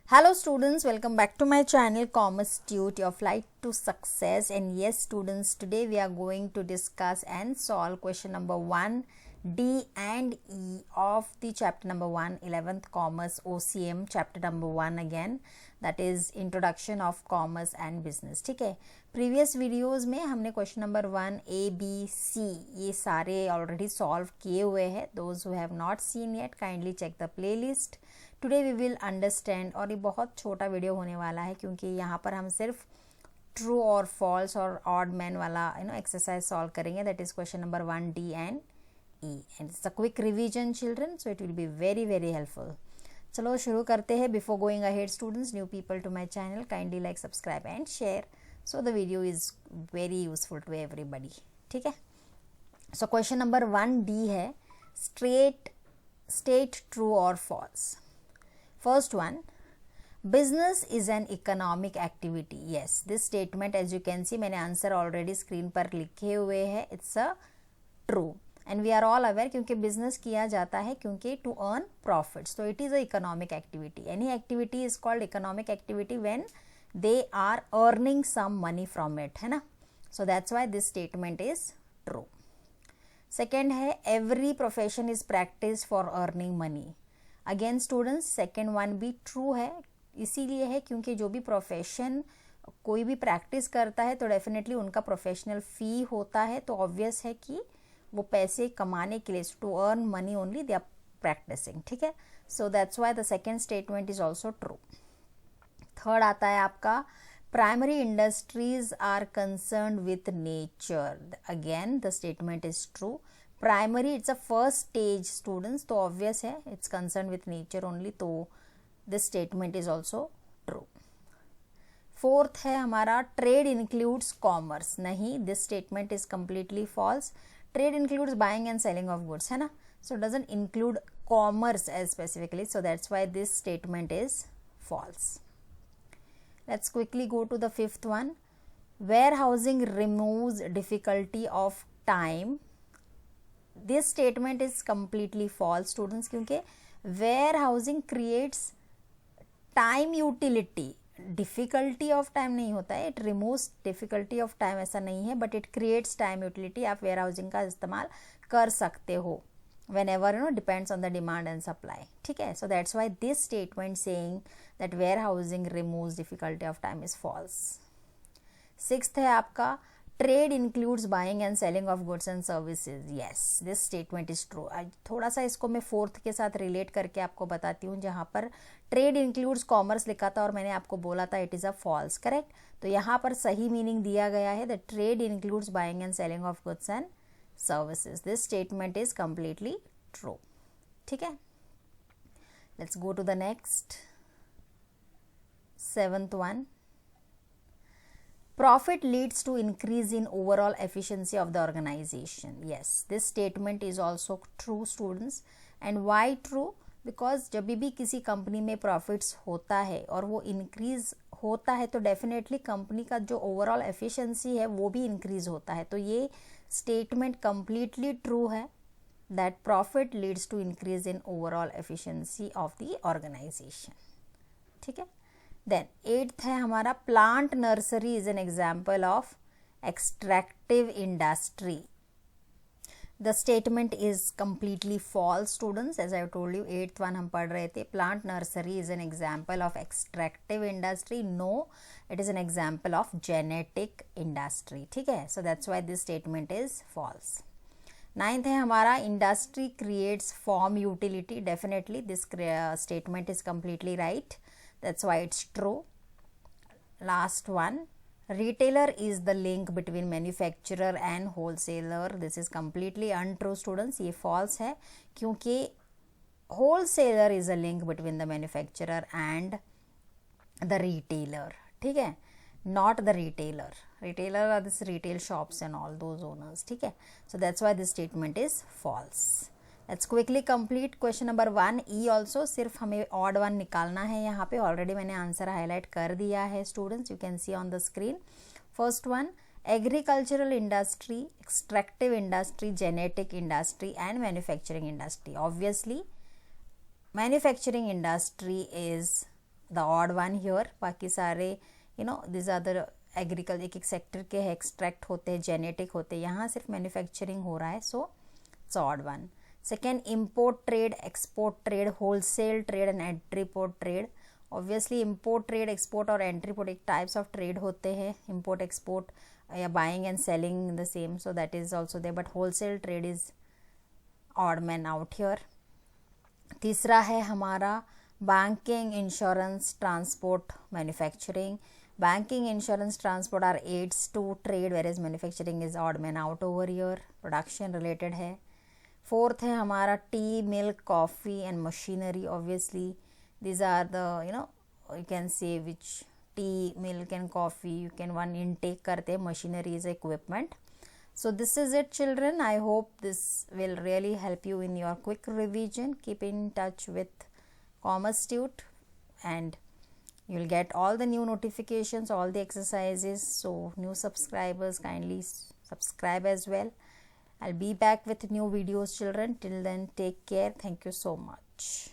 Hello students, welcome back to my channel Commerce Tute, your flight to success. And yes students, today we are going to discuss and solve question number 1 D and E of the chapter number 1 11th Commerce OCM chapter number 1 again, that is Introduction of Commerce and Business. ठीक है, previous videos में हमने question number 1 A B C ये सारे already solve किए हुए हैं. Those who have not seen yet kindly check the playlist. Today we will understand, और ये बहुत छोटा वीडियो होने वाला है क्योंकि यहाँ पर हम सिर्फ ट्रू और फॉल्स और ऑड मैन वाला एक्सरसाइज सॉल्व करेंगे. That is question number 1 D and E and it's a quick revision children, so it will be very very helpful. चलो शुरू करते हैं. Before going ahead students, new people to my channel, kindly like, subscribe and share so the video is very useful to everybody. ठीक है, so question number 1 D है, state true और false. First one, business is an economic activity. Yes, this statement as you can see, मैंने answer already screen पर लिखे हुए हैं. It's a true and we are all aware क्योंकि business किया जाता है क्योंकि टू अर्न प्रॉफिट्स. तो it is a economic activity. Any activity is called economic activity when they are earning some money from it, है ना. So that's why this statement is true. Second है, every profession is practice for earning money. Again students, second one भी true है. इसीलिए है क्योंकि जो भी प्रोफेशन कोई भी प्रैक्टिस करता है तो डेफिनेटली उनका प्रोफेशनल फी होता है. तो ऑब्वियस है कि वो पैसे कमाने के लिए, to earn money only they are practising. ठीक है, so that's why the second statement is also true. Third आता है आपका, primary industries are concern with nature. Again the statement is true. Primary it's a first stage students, तो obvious है it's concern with nature only, तो this statement is also true. Fourth है हमारा, trade includes commerce. नहीं, this statement is completely false. Trade includes buying and selling of goods, है ना. So doesn't include commerce as specifically, so that's why this statement is false. Let's quickly go to the fifth one. Warehousing removes difficulty of time. This statement is completely false students, क्योंकि warehousing creates time utility. Difficulty of time नहीं होता है, it removes difficulty of time, ऐसा नहीं है, but it creates time utility. आप warehousing का इस्तेमाल कर सकते हो whenever depends on the demand and supply. ठीक है, so that's why this statement saying that warehousing removes difficulty of time is false. Sixth है आपका, trade includes buying and selling of goods and services. Yes, this statement is true. थोड़ा सा इसको मैं fourth के साथ relate करके आपको बताती हूँ, जहाँ पर ट्रेड इंक्लूड्स कॉमर्स लिखा था और मैंने आपको बोला था it is a false. Correct, तो यहाँ पर सही मीनिंग दिया गया है that trade includes buying and selling of goods and services. This statement is completely true. ठीक है, let's go to the next, seventh one. Profit leads to increase in overall efficiency of the organization. Yes, this statement is also true students. And why true? Because जब भी किसी company में profits होता है और वो इंक्रीज होता है तो डेफिनेटली कंपनी का जो ओवरऑल एफिशिएंसी है वो भी इंक्रीज होता है. तो ये स्टेटमेंट कंप्लीटली ट्रू है that profit leads to increase in overall efficiency of the organization. ठीक है, देन एट्थ है हमारा, plant nursery is an example of extractive industry. The statement is completely false students. As I told you, eighth one हम पढ़ रहे थे, plant nursery is an example of extractive industry. No, it is an example of genetic industry. ठीक है, so that's why this statement is false. Ninth है हमारा, industry creates form utility. Definitely this statement is completely right. That's why it's true. Last one, retailer is the link between manufacturer and wholesaler. This is completely untrue students. ये false है क्योंकि wholesaler is a link between the manufacturer and the retailer. ठीक है, not the retailer. Retailer are this retail shops and all those owners. ठीक है, so that's why this statement is false. Let's quickly complete question number 1 E also. सिर्फ हमें odd one निकालना है. यहाँ पे ऑलरेडी मैंने आंसर हाईलाइट कर दिया है students, you can see on the screen. First one, agricultural industry, extractive industry, genetic industry and manufacturing industry. Obviously manufacturing industry is the odd one here. बाकी सारे दिस आर द एग्रीकल्चर, एक एक sector के extract होते हैं, genetic होते हैं. यहाँ सिर्फ मैन्युफैक्चरिंग हो रहा है, so it's odd one. Second, import trade, export trade, wholesale trade and entrepot trade. Obviously import trade, export और एंट्री पोर्ट एक टाइप्स ऑफ ट्रेड होते हैं. इम्पोर्ट एक्सपोर्ट या buying and selling the same, so that is also there, but wholesale trade is odd man out here. तीसरा है हमारा banking, insurance, transport, manufacturing. Banking, insurance, transport are aids to trade, whereas manufacturing is odd man out over here. Production related है. Fourth है हमारा tea, milk, coffee and machinery. Obviously these are the you can say which tea, milk and coffee you can one intake करते. Machinery is equipment. So this is it children. I hope this will really help you in your quick revision. Keep in touch with Commerce Tute and you will get all the new notifications, all the exercises. So new subscribers, kindly subscribe as well. I'll be back with new videos children. Till then, take care. Thank you so much.